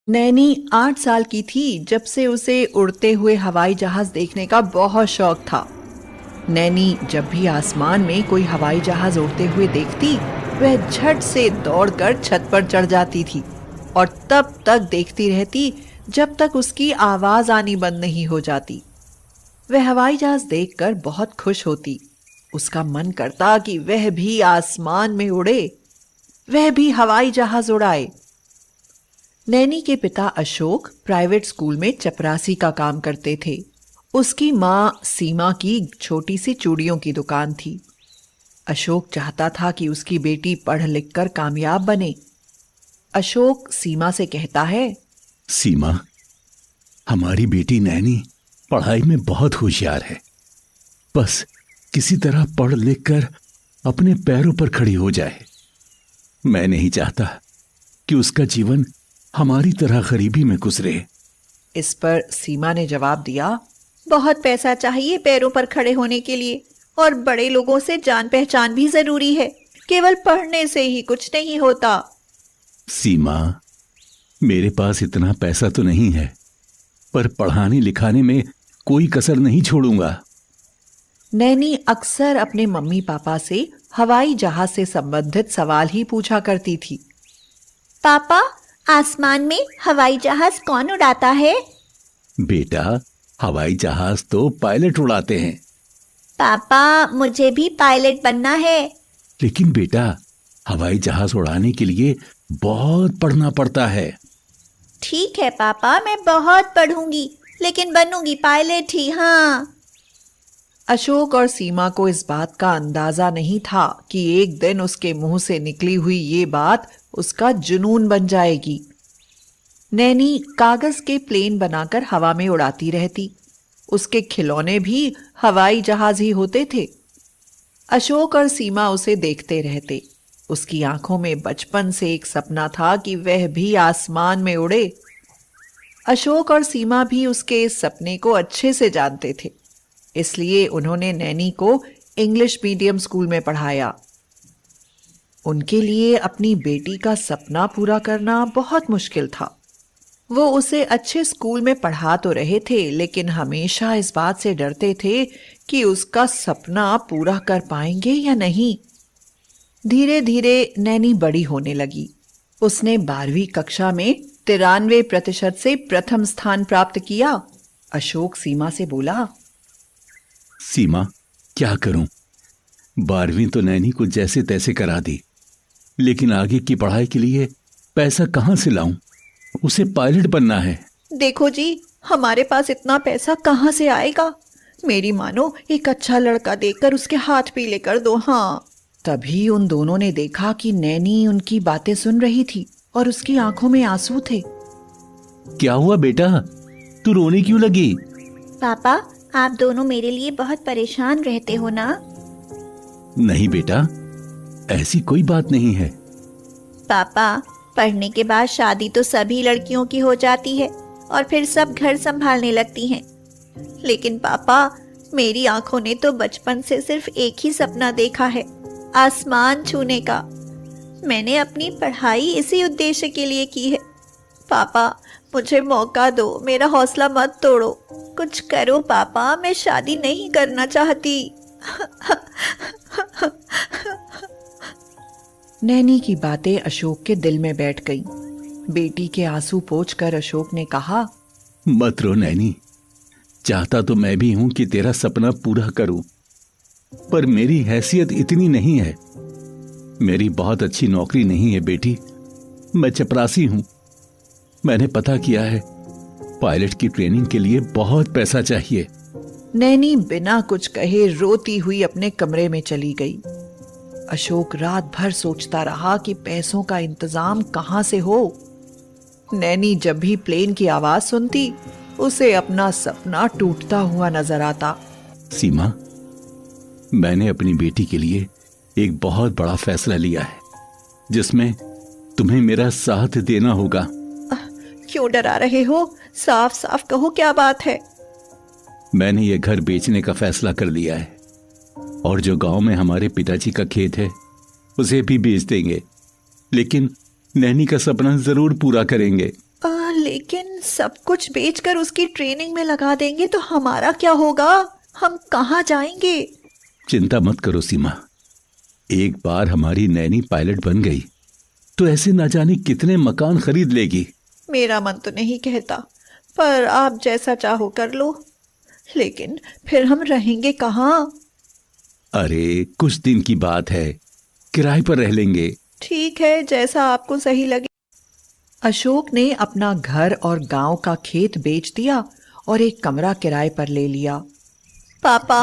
नैनी 8 साल की थी जब से उसे उड़ते हुए हवाई जहाज देखने का बहुत शौक था। नैनी जब भी आसमान में कोई हवाई जहाज उड़ते हुए देखती, वह झट से दौड़कर छत पर चढ़ जाती थी और तब तक देखती रहती जब तक उसकी आवाज आनी बंद नहीं हो जाती। वह हवाई जहाज देखकर बहुत खुश होती। उसका मन करता कि वह भी आसमान में उड़े, वह भी हवाई जहाज उड़ाए। नैनी के पिता अशोक प्राइवेट स्कूल में चपरासी का काम करते थे। उसकी माँ सीमा की छोटी सी चूड़ियों की दुकान थी। अशोक चाहता था कि उसकी बेटी पढ़ लिख कर कामयाब बने। अशोक सीमा से कहता है, सीमा, हमारी बेटी नैनी पढ़ाई में बहुत होशियार है। बस किसी तरह पढ़ लिख कर अपने पैरों पर खड़ी हो जाए। मैं नहीं चाहता कि उसका जीवन हमारी तरह गरीबी में गुजरे। इस पर सीमा ने जवाब दिया, बहुत पैसा चाहिए पैरों पर खड़े होने के लिए, और बड़े लोगों से जान पहचान भी जरूरी है। केवल पढ़ने से ही कुछ नहीं होता। सीमा, मेरे पास इतना पैसा तो नहीं है, पर पढ़ाने लिखाने में कोई कसर नहीं छोड़ूंगा। नैनी अक्सर अपने मम्मी पापा से हवाई जहाज से संबंधित सवाल ही पूछा करती थी। पापा, आसमान में हवाई जहाज कौन उड़ाता है? बेटा, हवाई जहाज तो पायलट उड़ाते हैं। पापा, मुझे भी पायलट बनना है। लेकिन बेटा, हवाई जहाज उड़ाने के लिए बहुत पढ़ना पड़ता है। ठीक है पापा, मैं बहुत पढ़ूंगी, लेकिन बनूंगी पायलट ही। हाँ। अशोक और सीमा को इस बात का अंदाजा नहीं था कि एक दिन उसके मुंह से निकली हुई ये बात उसका जुनून बन जाएगी। नैनी कागज के प्लेन बनाकर हवा में उड़ाती रहती। उसके खिलौने भी हवाई जहाज ही होते थे। अशोक और सीमा उसे देखते रहते। उसकी आंखों में बचपन से एक सपना था कि वह भी आसमान में उड़े। अशोक और सीमा भी उसके इस सपने को अच्छे से जानते थे, इसलिए उन्होंने नैनी को इंग्लिश मीडियम स्कूल में पढ़ाया। उनके लिए अपनी बेटी का सपना पूरा करना बहुत मुश्किल था। वो उसे अच्छे स्कूल में पढ़ा तो रहे थे, लेकिन हमेशा इस बात से डरते थे कि उसका सपना पूरा कर पाएंगे या नहीं। धीरे धीरे नैनी बड़ी होने लगी। उसने 12वीं कक्षा में 93% से प्रथम स्थान प्राप्त किया। अशोक सीमा से बोला, सीमा, क्या करूं? 12वीं तो नैनी को जैसे तैसे करा दी, लेकिन आगे की पढ़ाई के लिए पैसा कहां से लाऊं? उसे पायलट बनना है। देखो जी, हमारे पास इतना पैसा कहां से आएगा? मेरी मानो एक अच्छा लड़का देखकर उसके हाथ पीले कर दो। हाँ। तभी उन दोनों ने देखा कि नैनी उनकी बातें सुन रही थी और उसकी आंखों में आंसू थे। क्या हुआ बेटा, तू रोने क्यों लगी? पापा, आप दोनों मेरे लिए बहुत परेशान रहते हो ना? नहीं बेटा, ऐसी कोई बात नहीं है। पापा, पढ़ने के बाद शादी तो सभी लड़कियों की हो जाती है और फिर सब घर संभालने लगती हैं। लेकिन पापा, मेरी आंखों ने तो बचपन से सिर्फ एक ही सपना देखा है, आसमान छूने का। मैंने अपनी पढ़ाई इसी उद्देश्य के लिए की है। पापा, मुझे मौका दो, मेरा हौसला मत तोड़ो। कुछ करो पापा, मैं शादी नहीं करना चाहती। नैनी की बातें अशोक के दिल में बैठ गईं। बेटी के आंसू पोंछकर अशोक ने कहा, मत रो नैनी, चाहता तो मैं भी हूं कि तेरा सपना पूरा करूं, पर मेरी हैसियत इतनी नहीं है। मेरी बहुत अच्छी नौकरी नहीं है बेटी, मैं चपरासी हूं। मैंने पता किया है, पायलट की ट्रेनिंग के लिए बहुत पैसा चाहिए। नैनी बिना कुछ कहे रोती हुई अपने कमरे में चली गई। अशोक रात भर सोचता रहा कि पैसों का इंतजाम कहां से हो। नैनी जब भी प्लेन की आवाज सुनती, उसे अपना सपना टूटता हुआ नजर आता। सीमा, मैंने अपनी बेटी के लिए एक बहुत बड़ा फैसला लिया है, जिसमें तुम्हें मेरा साथ देना होगा। क्यों डरा रहे हो? साफ साफ कहो, क्या बात है? मैंने ये घर बेचने का फैसला कर लिया है, और जो गांव में हमारे पिताजी का खेत है उसे भी बेच देंगे, लेकिन नैनी का सपना जरूर पूरा करेंगे। लेकिन सब कुछ बेचकर उसकी ट्रेनिंग में लगा देंगे तो हमारा क्या होगा? हम कहाँ जाएंगे? चिंता मत करो सीमा, एक बार हमारी नैनी पायलट बन गई तो ऐसे ना जाने कितने मकान खरीद लेगी। मेरा मन तो नहीं कहता, पर आप जैसा चाहो कर लो। लेकिन फिर हम रहेंगे कहाँ? अरे कुछ दिन की बात है, किराए पर रह लेंगे। ठीक है, जैसा आपको सही लगे। अशोक ने अपना घर और गांव का खेत बेच दिया और एक कमरा किराए पर ले लिया। पापा,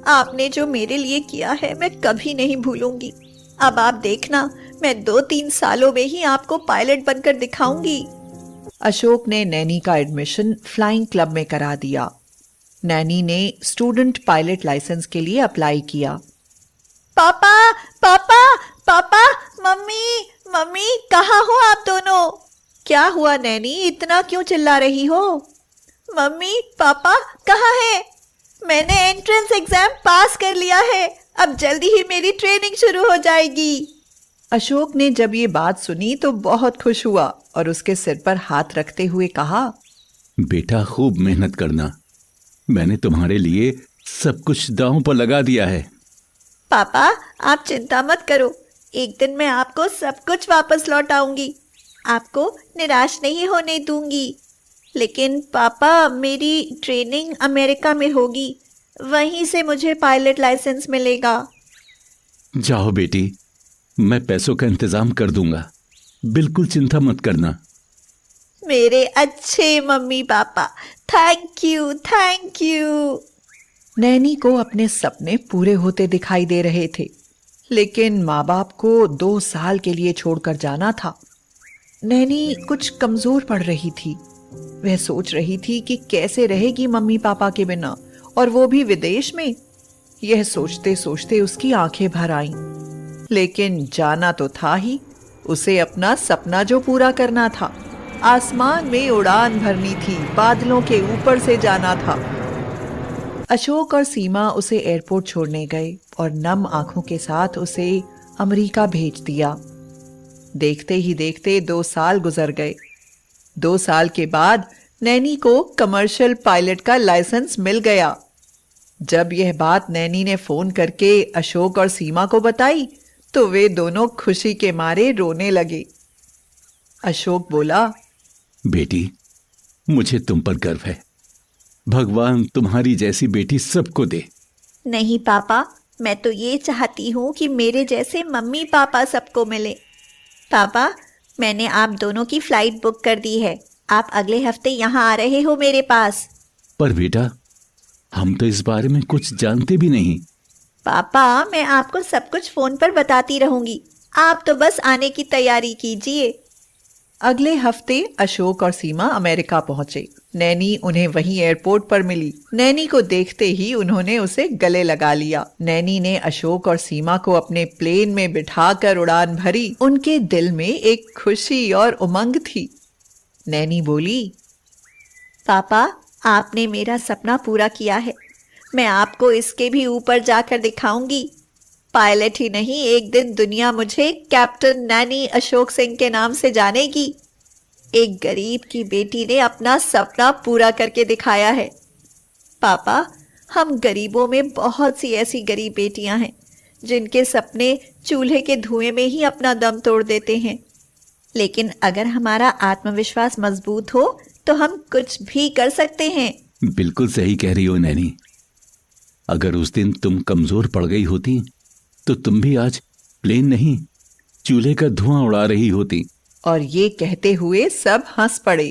आपने जो मेरे लिए किया है मैं कभी नहीं भूलूंगी। अब आप देखना, मैं 2-3 सालों में ही आपको पायलट बनकर दिखाऊंगी। अशोक ने नैनी का एडमिशन फ्लाइंग क्लब में करा दिया। नैनी ने स्टूडेंट पायलट लाइसेंस के लिए अप्लाई किया। पापा, पापा, पापा, मम्मी, मम्मी, कहाँ हो आप दोनों? क्या हुआ नैनी, इतना क्यों चिल्ला रही हो? मम्मी, पापा कहाँ है? मैंने एंट्रेंस एग्जाम पास कर लिया है, अब जल्दी ही मेरी ट्रेनिंग शुरू हो जाएगी। अशोक ने जब ये बात सुनी तो बहुत खुश हुआ और उसके सिर पर हाथ रखते हुए कहा, बेटा खूब मेहनत करना, मैंने तुम्हारे लिए सब कुछ दांव पर लगा दिया है। पापा, आप चिंता मत करो, एक दिन मैं आपको सब कुछ वापस लौटाऊंगी, आपको निराश नहीं होने दूंगी। लेकिन पापा, मेरी ट्रेनिंग अमेरिका में होगी, वहीं से मुझे पायलट लाइसेंस मिलेगा। जाओ बेटी, मैं पैसों का इंतजाम कर दूंगा, बिल्कुल चिंता मत करना। मेरे अच्छे mummy papa, thank you, thank you. Naini को अपने सपने पूरे होते दिखाई दे रहे थे, लेकिन माँ बाप को 2 साल के लिए छोड़कर जाना था। नैनी कुछ कमजोर पड़ रही थी। वह सोच रही थी कि कैसे रहेगी मम्मी पापा के बिना, और वो भी विदेश में। यह सोचते सोचते उसकी आंखें भर आईं। लेकिन जाना तो था ही, उसे अपना सपना जो पूरा करना था। आसमान में उड़ान भरनी थी, बादलों के ऊपर से जाना था। अशोक और सीमा उसे एयरपोर्ट छोड़ने गए और नम आंखों के साथ उसे अमेरिका भेज दिया। देखते ही देखते 2 साल गुजर गए। 2 साल के बाद नैनी को कमर्शियल पायलट का लाइसेंस मिल गया। जब यह बात नैनी ने फोन करके अशोक और सीमा को बताई तो वे दोनों खुशी के मारे रोने लगे। अशोक बोला, बेटी, मुझे तुम पर गर्व है, भगवान तुम्हारी जैसी बेटी सबको दे। नहीं पापा, मैं तो ये चाहती हूँ कि मेरे जैसे मम्मी पापा सबको मिले। पापा, मैंने आप दोनों की फ्लाइट बुक कर दी है, आप अगले हफ्ते यहाँ आ रहे हो मेरे पास। पर बेटा, हम तो इस बारे में कुछ जानते भी नहीं। पापा, मैं आपको सब कुछ फोन पर बताती रहूंगी, आप तो बस आने की तैयारी कीजिए। अगले हफ्ते अशोक और सीमा अमेरिका पहुंचे। नैनी उन्हें वहीं एयरपोर्ट पर मिली। नैनी को देखते ही उन्होंने उसे गले लगा लिया। नैनी ने अशोक और सीमा को अपने प्लेन में बिठाकर उड़ान भरी। उनके दिल में एक खुशी और उमंग थी। नैनी बोली, पापा, आपने मेरा सपना पूरा किया है, मैं आपको इसके भी ऊपर जाकर दिखाऊंगी। पायलट ही नहीं, एक दिन दुनिया मुझे कैप्टन नैनी अशोक सिंह के नाम से जानेगी। एक गरीब की बेटी ने अपना सपना पूरा करके दिखाया है। पापा, हम गरीबों में बहुत सी ऐसी गरीब बेटियां हैं जिनके सपने चूल्हे के धुएं में ही अपना दम तोड़ देते हैं। लेकिन अगर हमारा आत्मविश्वास मजबूत हो तो हम कुछ भी कर सकते हैं। बिल्कुल सही कह रही हो नैनी। अगर उस दिन तुम कमजोर पड़ गई होती तो तुम भी आज प्लेन नहीं, चूल्हे का धुआं उड़ा रही होती। और ये कहते हुए सब हंस पड़े।